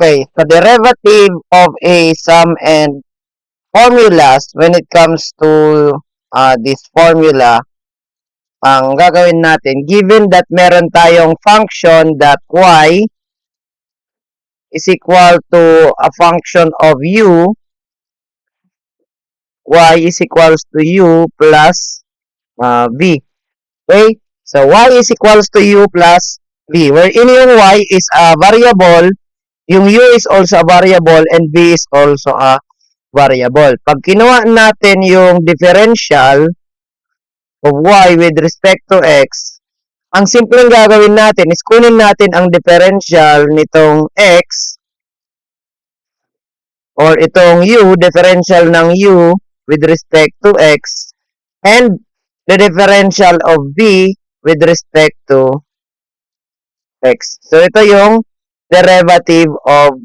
Okay, so derivative of a sum and formulas when it comes to this formula, ang gagawin natin, given that meron tayong function that y is equal to a function of u, y is equals to u plus v. Okay? So, y is equals to u plus v. Wherein yung y is a variable, yung u is also a variable, and v is also a variable. Pag kinuha natin yung differential of y with respect to x, ang simpleng gagawin natin is kunin natin ang differential nitong x or itong u, differential ng u with respect to x, and the differential of v with respect to x. So, ito yung derivative of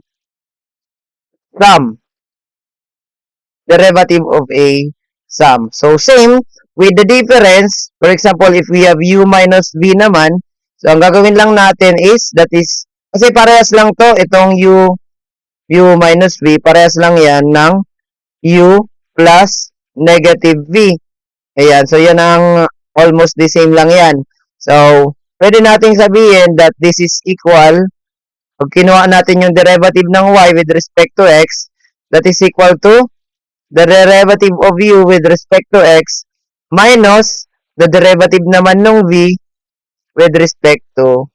sum. Derivative of a sum. So, same with the difference. For example, if we have u minus v naman, so ang gagawin lang natin is, that is, kasi parehas lang to, itong u minus v, parehas lang yan ng u plus negative v. Ayan, so yan ang almost the same lang yan. So, pwede nating sabihin that this is equal, pag kinuha natin yung derivative ng y with respect to x, that is equal to the derivative of u with respect to x minus the derivative naman ng v with respect to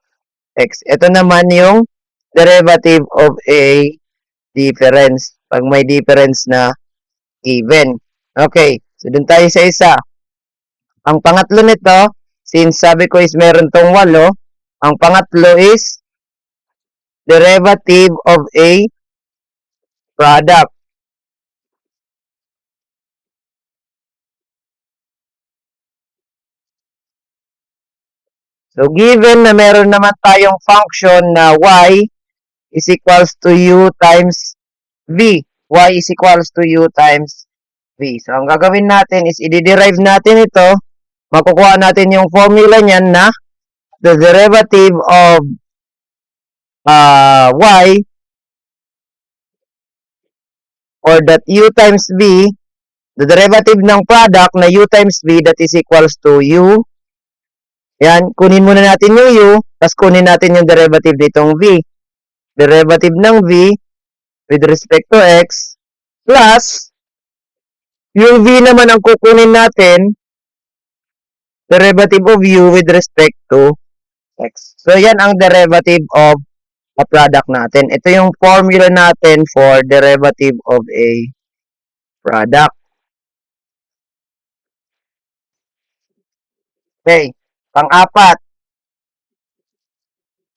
x. Ito naman yung derivative of a difference. Pag may difference na given. Okay. So, dun tayo sa isa. Ang pangatlo nito, since sabi ko is meron tong 8, ang pangatlo is derivative of a product. So, given na meron naman tayong function na y is equals to u times v. Y is equals to u times v. So, ang gagawin natin is i-derive natin ito. Makukuha natin yung formula niyan na the derivative of y or that u times v, the derivative ng product na u times v, that is equals to u. Yan, kunin muna natin yung u, tapos kunin natin yung derivative nitong v. Derivative ng v with respect to x plus yung v naman ang kukunin natin, derivative of u with respect to x. So, yan ang derivative of a product natin. Ito yung formula natin for derivative of a product. Okay. Pang-apat.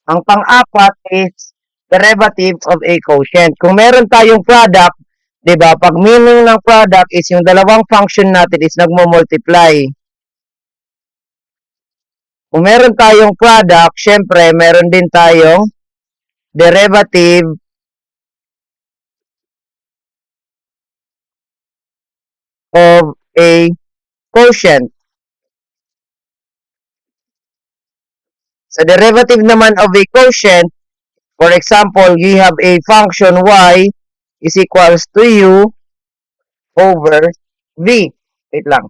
Ang pang-apat is derivative of a quotient. Kung meron tayong product, 'di ba? Pag meaning ng product is yung dalawang function natin is nagmo-multiply. Kung meron tayong product, syempre meron din tayong derivative of a quotient. Sa derivative naman of a quotient, for example, you have a function y is equals to u over v. Wait lang.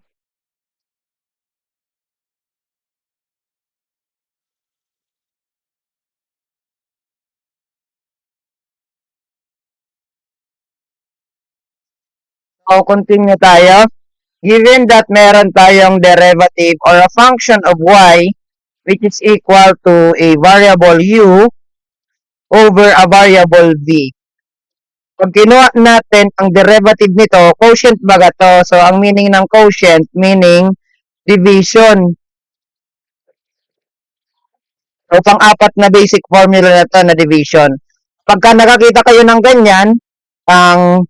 So, continue tayo. Given that meron tayong derivative or a function of y which is equal to a variable u over a variable v. Pag kinuha natin ang derivative nito, quotient baga to. So, ang meaning ng quotient, meaning division. So, pang-apat na basic formula na to na division. Pagka nakakita kayo ng ganyan, ang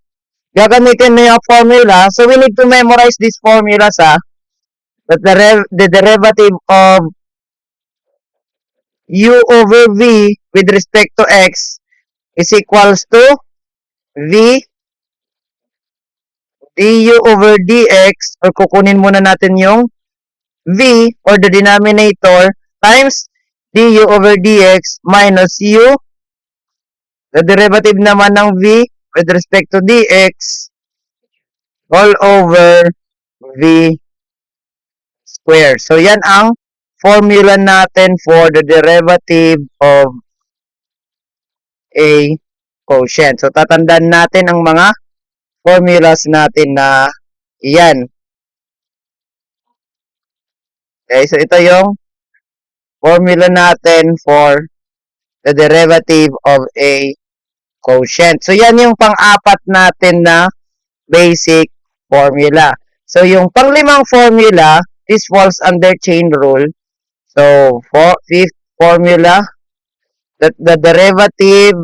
gagamitin na yung formula, so we need to memorize this formula sa the derivative of u over v with respect to x is equals to v du over dx, or kukunin muna natin yung v or the denominator times du over dx minus u The derivative naman ng v with respect to dx all over v square. So, yan ang formula natin for the derivative of a quotient. So, tatandaan natin ang mga formulas natin na iyan. Okay, so ito yung formula natin for the derivative of a quotient. So, yan yung pang-apat natin na basic formula. So, yung pang-limang formula, this falls under chain rule. So, fifth formula, that the derivative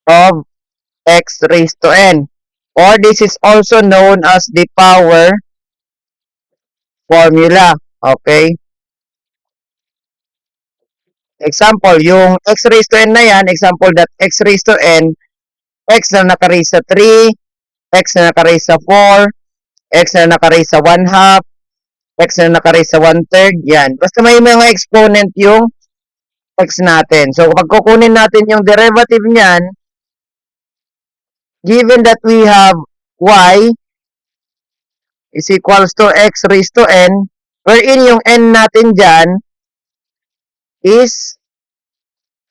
of x raised to n, or this is also known as the power formula. Okay? Example, yung x raised to n na yan, example that x raised to n, x na nakaraise sa 3, x na nakaraise sa 4, x na nakaraise sa 1 half, x na nakaraise sa 1/3, yan. Basta may mga exponent yung x natin. So, pag kukunin natin yung derivative niyan, given that we have y is equals to x raised to n, wherein yung n natin dyan is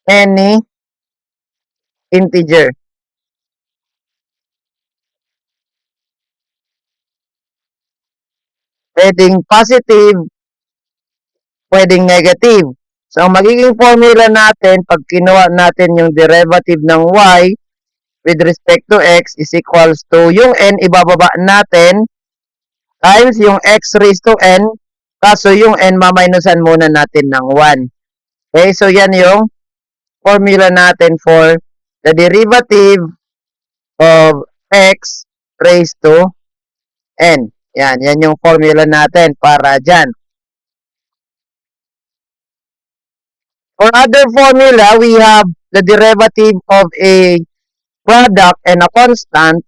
any integer. Pwedeng positive, pwedeng negative. So, ang magiging formula natin, pag kinuha natin yung derivative ng y with respect to x is equals to yung n ibababa natin times yung x raised to n, kaso yung n maminusan muna natin ng 1. Okay, so yan yung formula natin for the derivative of x raised to n. Yan yung formula natin para dyan. For other formula, we have the derivative of a product and a constant,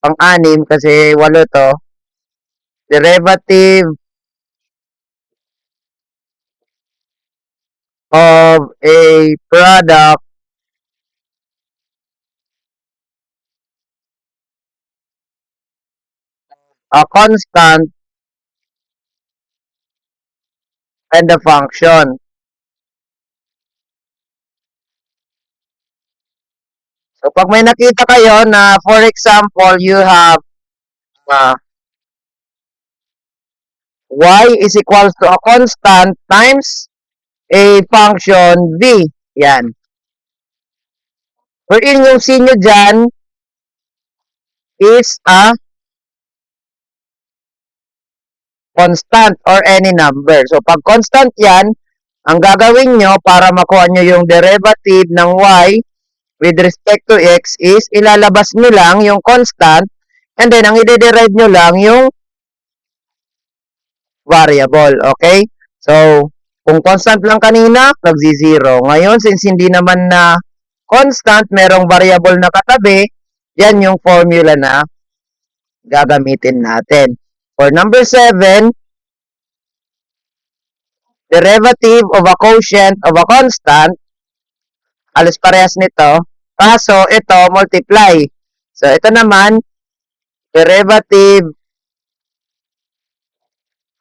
pang-anim kasi 8 to, derivative of a product a constant and the function. So, pag may nakita kayo na, for example, you have y is equals to a constant times a function v. Yan. Wherein yung c nyo dyan is a constant or any number. So, pag constant yan, ang gagawin nyo para makuha nyo yung derivative ng y with respect to x is ilalabas nyo lang yung constant and then ang i-derive nyo lang yung variable. Okay? So, kung constant lang kanina, nagzi-0. Ngayon, since hindi naman na constant, merong variable na katabi, yan yung formula na gagamitin natin. For number 7, derivative of a quotient of a constant, alas parehas nito, kaso ito multiply. So, ito naman, derivative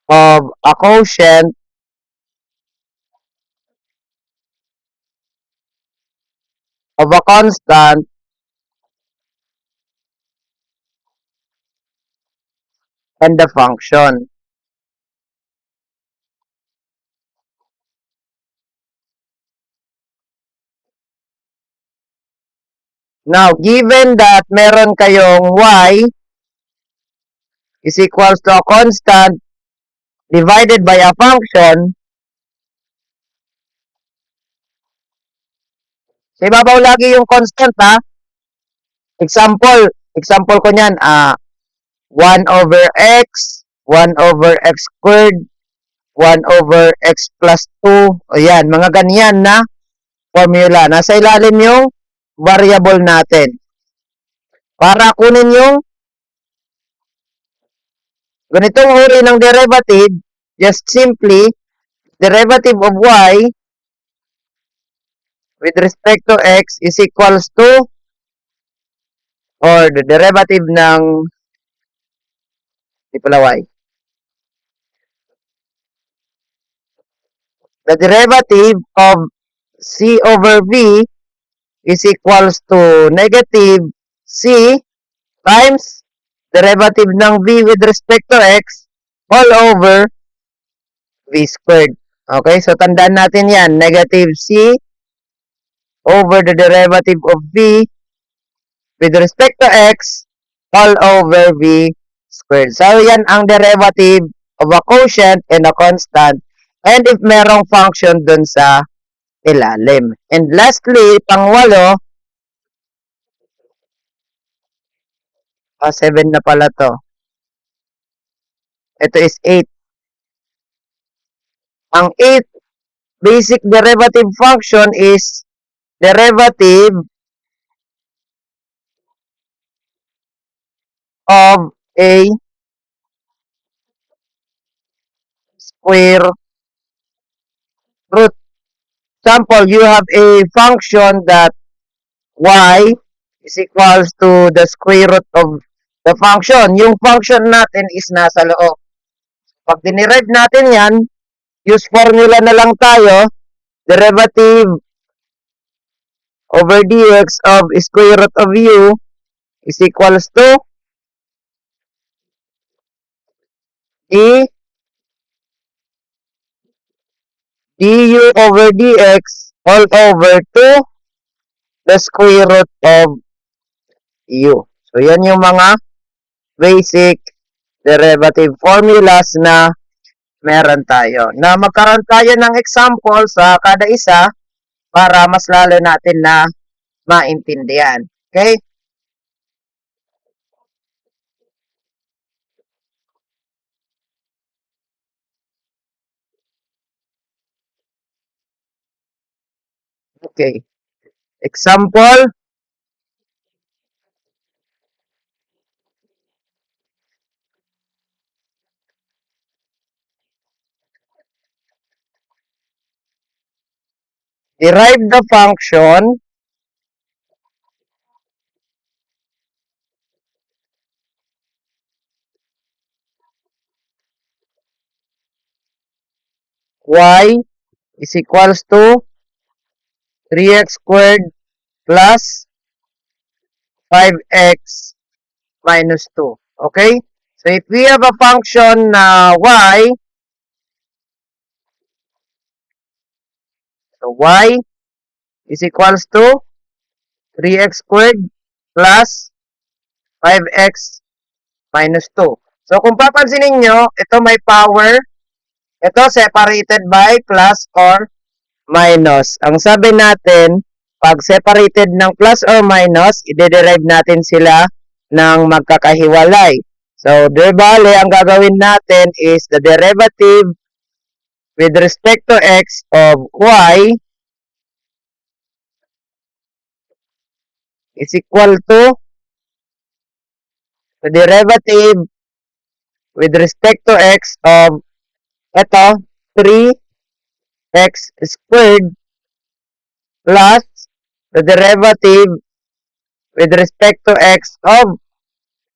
of a quotient of a constant and the function. Now, given that meron kayong y is equals to a constant divided by a function, sa ibabaw lagi yung constant, ha? Example ko niyan, 1 over x, 1 over x squared, 1 over x plus 2. O yan, mga ganyan na formula. Nasa ilalim yung variable natin. Para kunin yung ganitong uri ng derivative, just simply, derivative of y with respect to x is equals to, or the derivative ng, di pala y. The derivative of c over v is equals to negative c times derivative ng v with respect to x all over v squared. Okay, so tandaan natin yan. Negative c over the derivative of v with respect to x all over v squared. So, yan ang derivative of a quotient and a constant. And if merong function dun sa ilalim. And lastly, pangwalo, 7 na pala to. Ito is 8. Ang 8 basic derivative function is derivative of a square root. Example, you have a function that y is equals to the square root of the function. Yung function natin is nasa loob. Pag dinerive natin yan, use formula na lang tayo, derivative over dx of square root of u is equals to du over dx all over to the square root of u. So, yan yung mga basic derivative formulas na meron tayo. Na magkaroon tayo ng example sa kada isa para mas lalo natin na maintindihan. Okay? Okay. Example, derive the function y is equals to 3x squared plus 5x minus 2. Okay? So, if we have a function na y, so y is equals to 3x squared plus 5x minus 2. So, kung papansinin nyo, ito may power, ito separated by plus or minus. Ang sabi natin, pag separated ng plus or minus, i-derive natin sila ng magkakahiwalay. So, bale, ang gagawin natin is the derivative with respect to x of y is equal to the derivative with respect to x of ito, 3x squared plus the derivative with respect to x of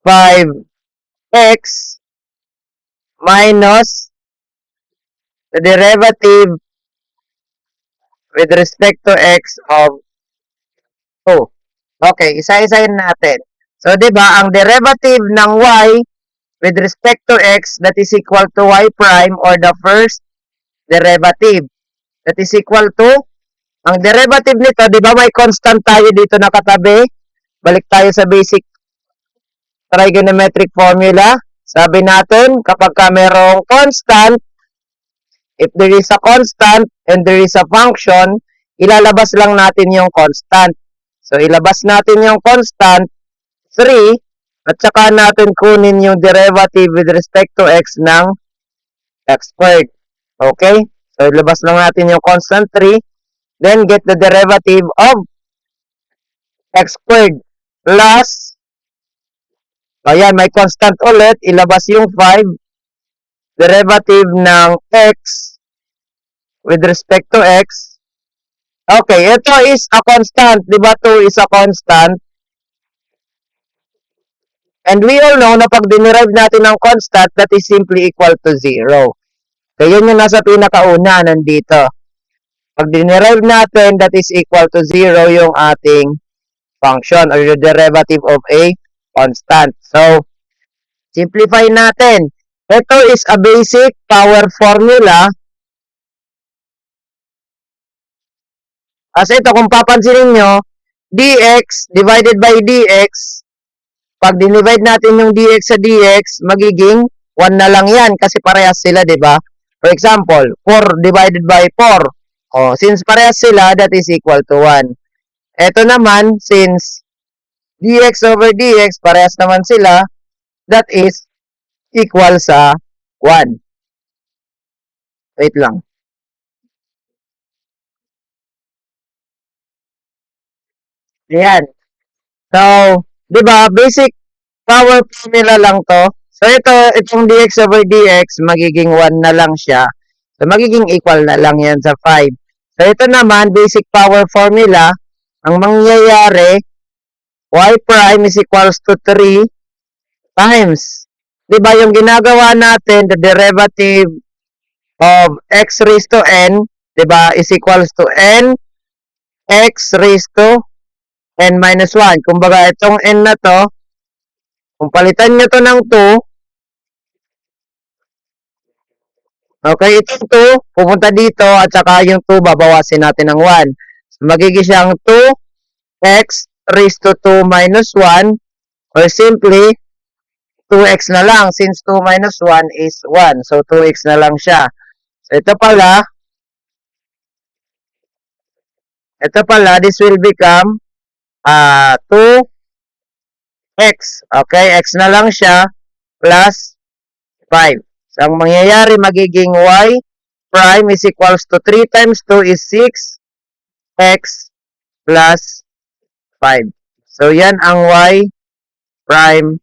5x minus the derivative with respect to x of 2. Okay, isa-isahin natin. So, di ba, ang derivative ng y with respect to x that is equal to y prime or the first derivative that is equal to, ang derivative nito, di ba may constant tayo dito nakatabi? Balik tayo sa basic trigonometric formula. Sabi natin, kapag ka merong constant, if there is a constant and there is a function, ilalabas lang natin yung constant. So, ilabas natin yung constant, 3, at saka natin kunin yung derivative with respect to x ng x squared. Okay? So, ilabas lang natin yung constant 3, then get the derivative of x squared plus, ayan, may constant ulit, ilabas yung 5, derivative ng x with respect to x, Okay, ito is a constant. Di ba 2 is a constant? And we all know na pag dinerive natin ng constant, that is simply equal to 0. So, yun yung nasa pinakauna, nandito. Pag dinerive natin, that is equal to 0 yung ating function or the derivative of a constant. So, simplify natin. Ito is a basic power formula. Kasi ito, kung papansinin nyo, dx divided by dx, pag dinivide natin yung dx sa dx, magiging 1 na lang yan kasi parehas sila, di ba? For example, 4 divided by 4. Oh, since parehas sila, that is equal to 1. Ito naman, since dx over dx, parehas naman sila, that is equal sa 1. Wait lang. Ayan. So, di ba, basic power formula lang to. So, itong dx over dx, magiging 1 na lang siya. So, magiging equal na lang yan sa 5. So, ito naman, basic power formula, ang mangyayari, y prime is equals to 3 times. Di ba, yung ginagawa natin, the derivative of x raised to n, di ba, is equals to n x raised to n minus 1. Kumbaga, itong n na to, kung palitan nyo to ng 2, okay, itong 2, pupunta dito, at saka yung 2, babawasin natin ng 1. So, magiging siyang 2x raised to 2 minus 1, or simply, 2x na lang, since 2 minus 1 is 1. So, 2x na lang siya. So, ito pala, this will become 2x. Okay, x na lang siya, plus 5. So, ang mangyayari, magiging y prime is equals to 3 times 2 is 6x plus 5. So, yan ang y prime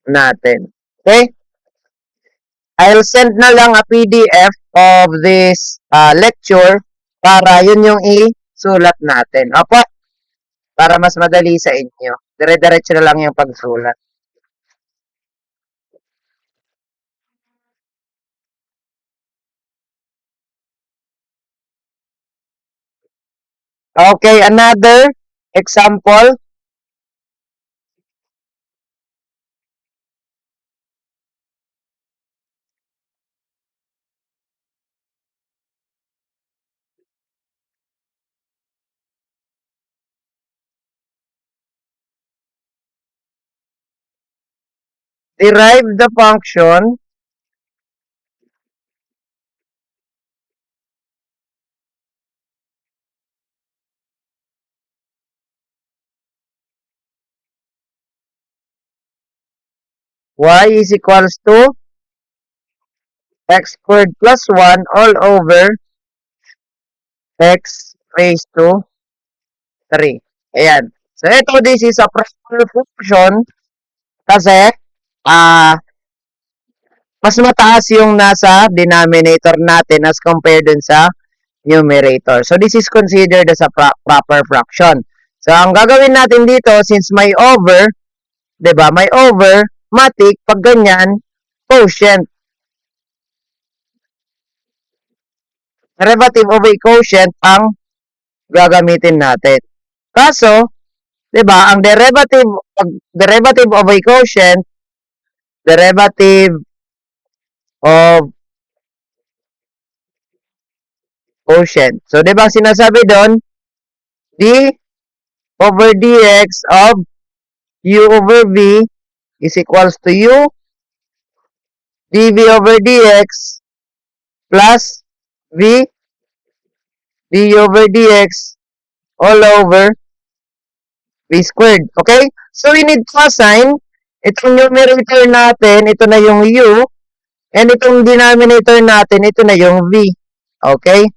natin. Okay? I'll send na lang a PDF of this lecture para yun yung isulat natin. Opo, para mas madali sa inyo. Dire-diretso na lang yung pagsulat. Okay, another example. Derive the function y is equals to x squared plus 1 all over x raised to 3. Ayan. So, ito, this is a proper function kasi mas mataas yung nasa denominator natin as compared dun sa numerator. So, this is considered as a proper fraction. So, ang gagawin natin dito, since may over, diba, may over, matik, pag ganyan, quotient. Derivative of a quotient ang gagamitin natin. Kaso, diba, ang derivative of a quotient, derivative of quotient. So, diba, sinasabi doon, d over dx of u over v is equals to u dv over dx plus v d over dx all over v squared. Okay? So, we need to assign itong numerator natin, ito na yung u, and itong denominator natin, ito na yung v. Okay?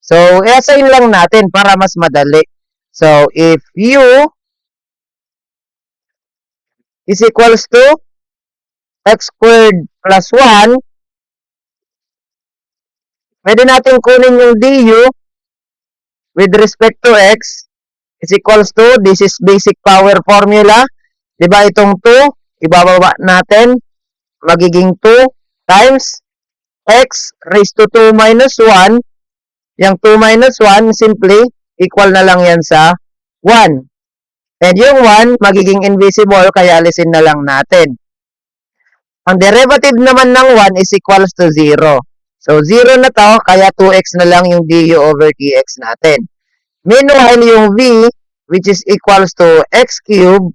So, i-assign lang natin para mas madali. So, if u is equals to x squared plus 1, pwede natin kunin yung du with respect to x is equals to, this is basic power formula. Diba itong 2, ibababa natin, magiging 2 times x raised to 2 minus 1. Yung 2 minus 1, simply, equal na lang yan sa 1. And yung 1, magiging invisible, kaya alisin na lang natin. Ang derivative naman ng 1 is equals to 0. So, 0 na to, kaya 2x na lang yung du over dx natin. Meanwhile, yung v, which is equals to x cubed,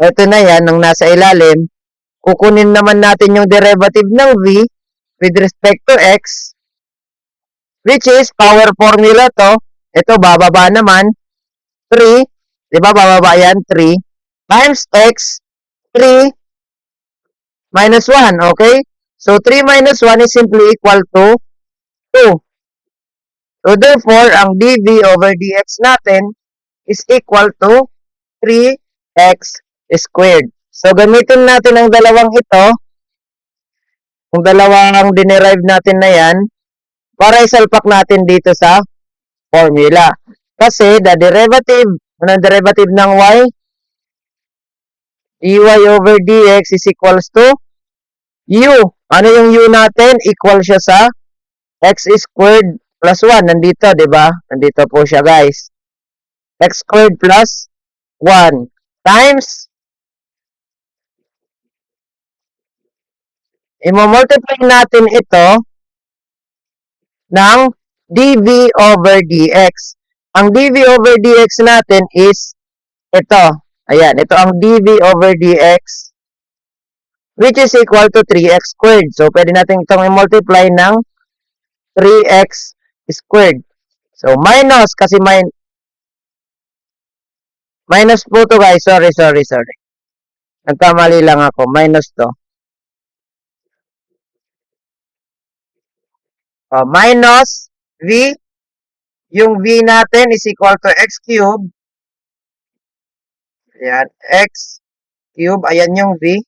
ito na yan, nang nasa ilalim, kukunin naman natin yung derivative ng v with respect to x, which is power formula to. Ito, bababa naman, 3, diba, bababa yan, 3, times x, 3, minus 1, okay? So, 3 minus 1 is simply equal to 2. So, therefore, ang dv over dx natin is equal to 3x squared. So, gamitin natin ang dalawang ito, yung dalawang dinerive natin na yan, para isalpak natin dito sa formula. Kasi, the derivative ng y, dy over dx is equals to u. Ano yung u natin? Equal siya sa x squared plus 1. Nandito, di ba? Nandito po siya, guys. X squared plus 1 times, i-multiply natin ito ng dv over dx. Ang dv over dx natin is ito. Ayan, ito ang dv over dx, which is equal to 3x squared. So, pwede natin itong i-multiply ng 3x squared. So, minus, kasi minus po to, guys. Sorry. Nagkamali lang ako. Minus to. Minus v. Yung v natin is equal to x cubed. Ayan, x cubed. Ayan yung v.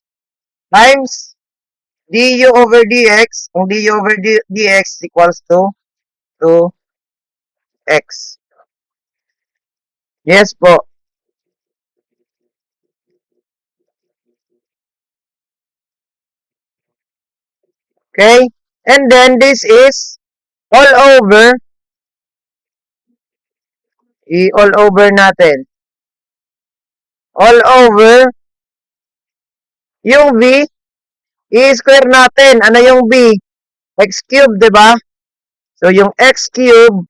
Times du over dx. Ang du over dx equals to 2x. Yes po. Okay? And then this is all over. All over natin. All over yung v, i-square natin. Ano yung v? X cubed, di ba? So, yung x cubed,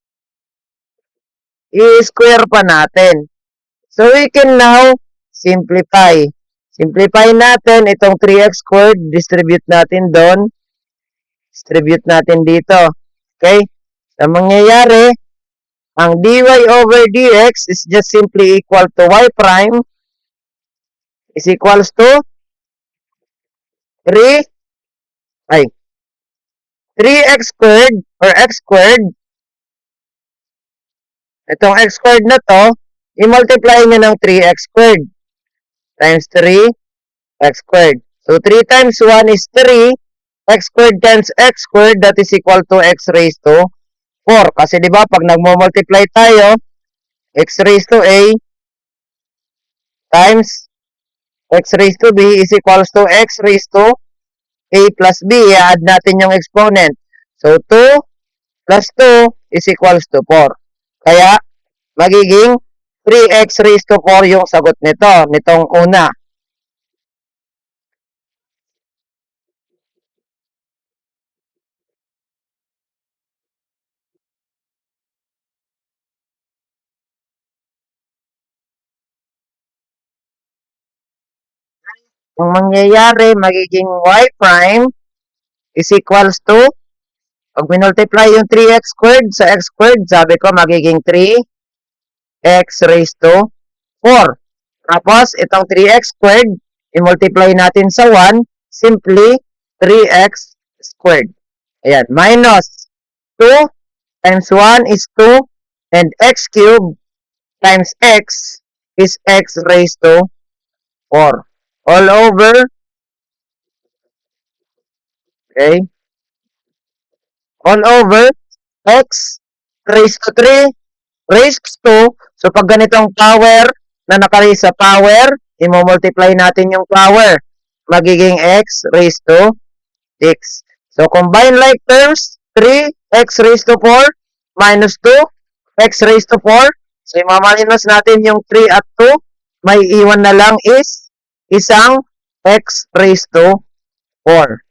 i-square pa natin. So, we can now simplify. Simplify natin itong 3x squared. Distribute natin doon. Distribute natin dito. Okay? So, mangyayari, ang dy over dx is just simply equal to y prime is equals to 3x squared or x squared. Itong x squared na to, i-multiply nyo ng 3x squared times 3x squared. So, 3 times 1 is 3. X squared times x squared, that is equal to x raised to 4. Kasi di ba pag nagmo-multiply tayo, x raised to a times x raised to b is equals to x raised to a plus b. I-add natin yung exponent. So, 2 plus 2 is equals to 4. Kaya, magiging 3x raised to 4 yung sagot nito, nitong una. Ang mangyayari, magiging y prime is equals to, pag minultiply yung 3x squared sa x squared, sabi ko magiging 3x raised to 4. Tapos, itong 3x squared, i-multiply natin sa 1, simply 3x squared. Ayan, minus 2 times 1 is 2, and x cubed times x is x raised to 4. All over, okay, all over x raised to 3 raised to. So, pag ganitong power na nakaraise sa power, i-multiply natin yung power. Magiging x raised to 6. So, combine like terms, 3x raised to 4 minus 2x raised to 4. So, imamalinas natin yung 3 at 2. May iwan na lang is isang x raised to 4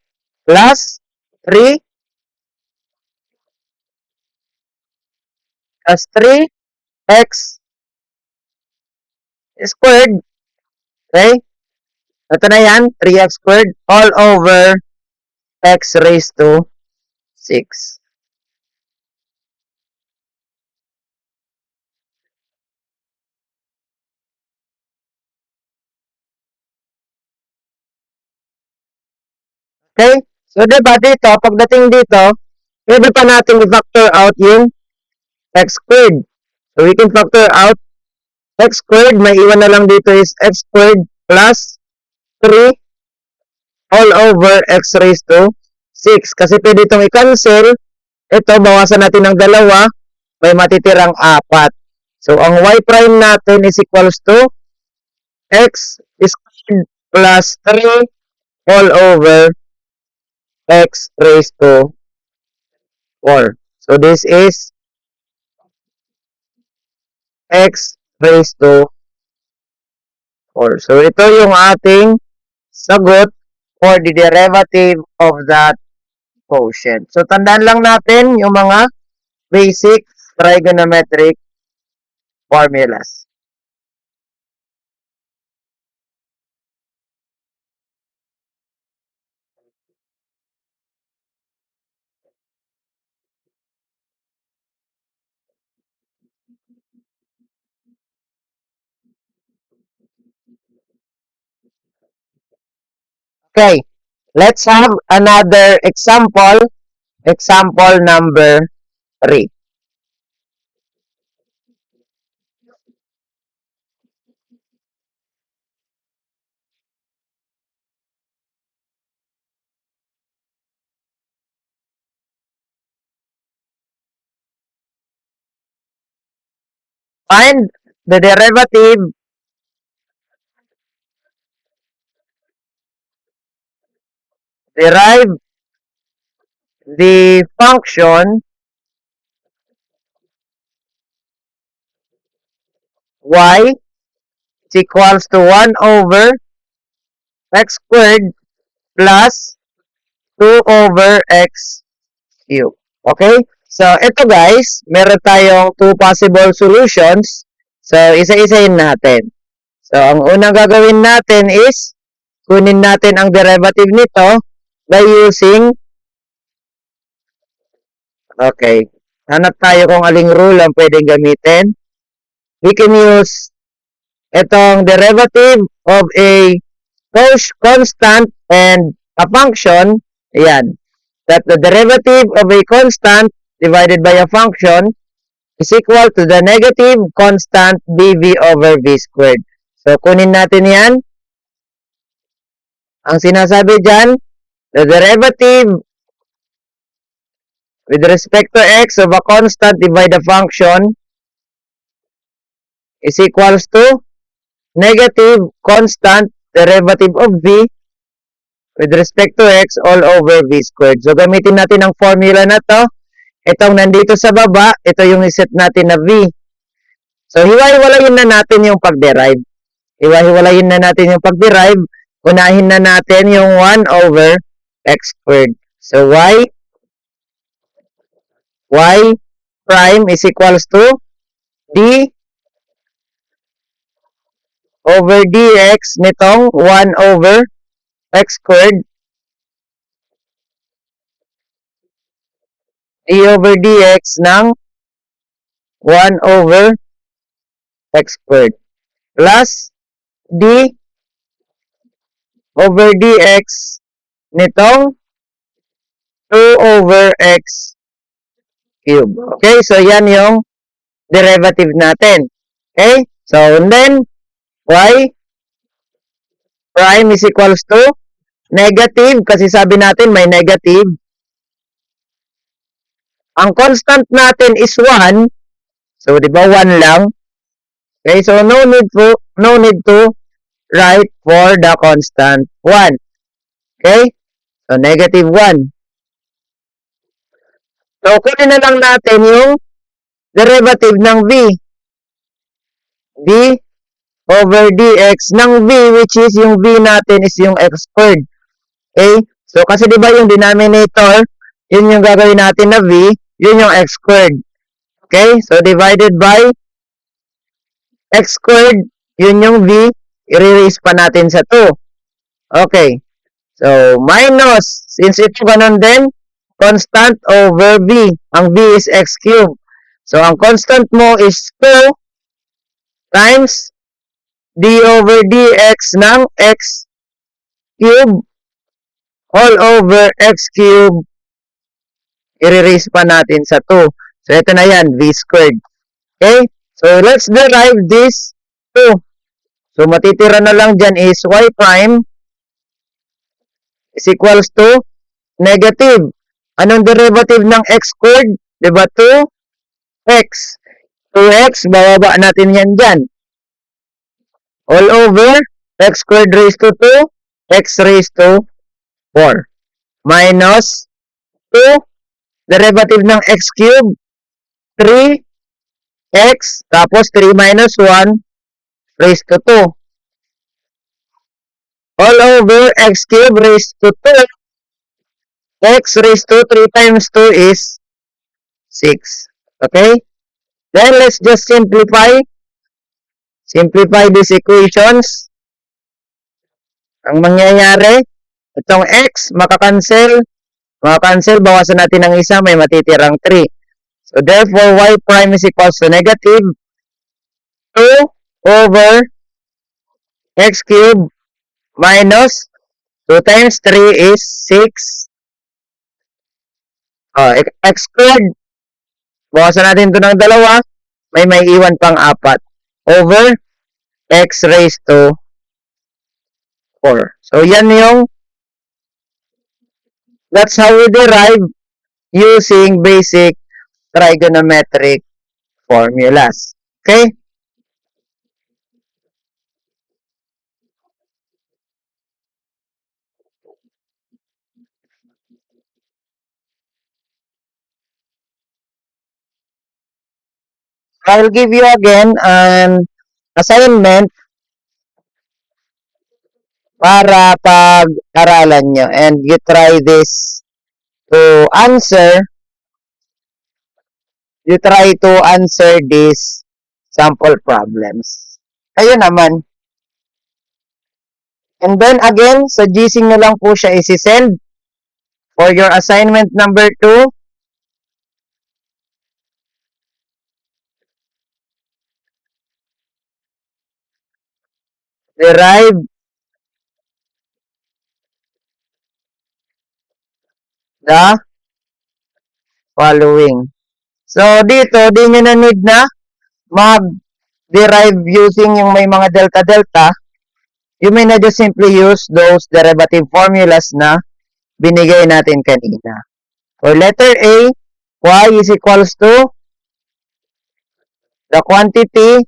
plus 3 plus 3x squared. Okay? Ito na yan, 3x squared all over x raised to 6. Okay? So, diba dito, pagdating dito, pwede pa natin i-factor out yung x squared. So, we can factor out x squared. May iwan na lang dito is x squared plus 3 all over x raised to 6. Kasi pwede itong i-cancel. Ito, bawasan natin ng dalawa. May matitirang 4. So, ang y prime natin is equals to x squared plus 3 all over x raised to 4. So, this is x raised to 4. So, ito yung ating sagot for the derivative of that quotient. So, tandaan lang natin yung mga basic trigonometric formulas. Okay, let's have another example. Example number 3. Find the derivative derive the function y is equals to 1 over x squared plus 2 over x cubed. Okay? So, ito guys, meron tayong two possible solutions. So, isa-isahin natin. So, ang unang gagawin natin is kunin natin ang derivative nito by using, okay, hanap tayo kung aling rule ang pwedeng gamitin. We can use itong derivative of a constant and a function. Ayan. That the derivative of a constant divided by a function is equal to the negative constant dv over v squared. So, kunin natin yan. Ang sinasabi dyan, the derivative with respect to x of a constant divided a function is equals to negative constant derivative of v with respect to x all over v squared. So, gamitin natin ang formula na to. Itong nandito sa baba, ito yung iset natin na v. So, hiwa-hiwalayin na natin yung pag-derive. Hiwa-hiwalayin na natin yung pag-derive. Unahin na natin yung 1 over x squared. So, y prime is equals to d over dx nitong 1 over x squared. D over dx ng 1 over x squared plus d over dx nitong 2 over x cube. Okay, so yan yung derivative natin. Okay, so and then y prime is equals to negative, kasi sabi natin may negative. Ang constant natin is 1. So, So, di ba 1 lang? Okay, so no need to write for the constant 1. Okay? So, negative 1. So, kunin na lang natin yung derivative ng v. d over dx ng v, which is yung v natin is yung x squared. Okay? So, kasi di ba yung denominator, yun yung gagawin natin na v, yun yung x squared. Okay? So, divided by x squared, yun yung v, i-raise pa natin sa 2. Okay. So, minus, since ito ganun din, constant over v. Ang v is x cubed. So, ang constant mo is 2 times d over dx ng x cube all over x cube, i-raise pa natin sa 2. So, ito na yan, v squared. Okay? So, let's derive this 2. So, matitira na lang dyan is y prime is equals to negative. Anong derivative ng x squared? Diba 2x. 2x, bababa natin yan dyan. All over x squared raised to 2, x raised to 4. Minus 2, derivative ng x cube, 3x, tapos 3 minus 1 raised to 2. All over x cube raised to 2, x raised to 3 times 2 is 6. Okay? Then, let's just simplify these equations. Ang mangyayari, itong x, makakancel, bawasan natin ng isa, may matitirang 3. So, therefore, y prime is equals to negative 2 over x cube minus 2 times 3 is 6. X squared, bawasan natin ito ng dalawa, may iwan pang 4 over x raised to 4. So, yan that's how we derive using basic trigonometric formulas. Okay? I'll give you again an assignment para pag-aralan nyo, and you try this to answer, these sample problems. Ayun naman. And then again, sa GC nyo lang po siya isi-send for your assignment number 2. Derive the following. So, dito, di nyo na need na mag-derive using yung may mga delta-delta. You may na just simply use those derivative formulas na binigay natin kanina. For letter A, y is equals to the quantity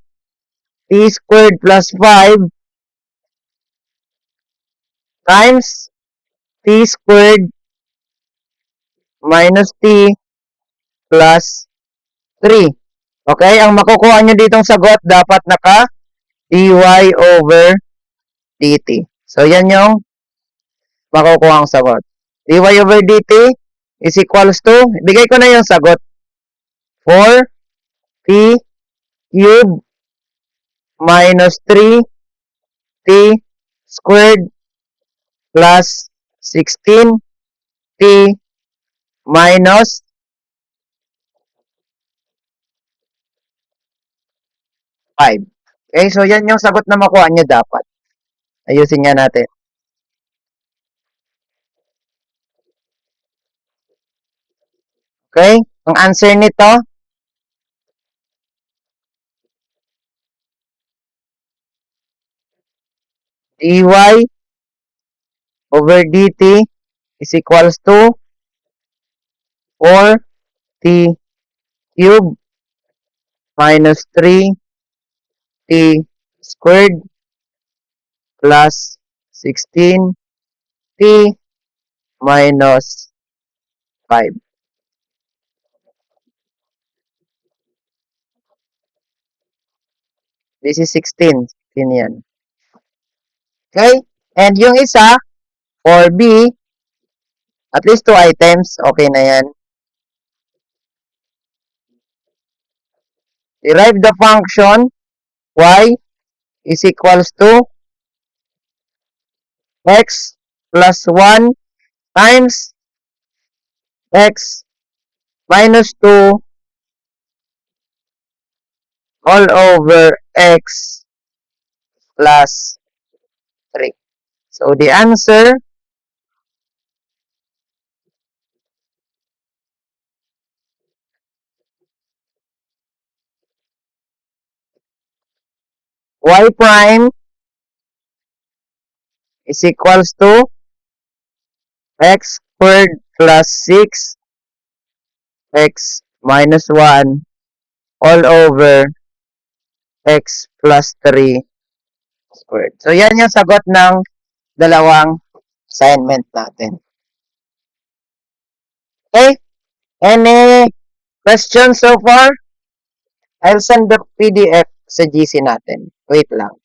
t squared plus 5 times t squared minus t plus 3. Okay? Ang makukuha nyo ditong sagot, dapat naka dy over dt. So, yan yung makukuha ang sagot. dy over dt is equals to, bigay ko na yung sagot, 4t cube minus 3t squared plus 16t minus 5. Okay, so yan yung sagot na makuha nyo dapat. Ayusin nga natin. Okay, ang answer nito, dy over dt is equals to 4t cube minus 3t squared plus 16t minus 5. This is 16. 16 yan. Okay? And yung isa, for B, at least 2 items, okay na yan. Derive the function y is equals to x plus 1 times x minus 2 all over x plus 3. So the answer y prime is equals to x squared plus 6 x minus 1 all over x plus 3 squared. So yan yung sagot ng dalawang assignment natin. Okay? Any questions so far? I'll send the PDF sa GC natin. Wait lang.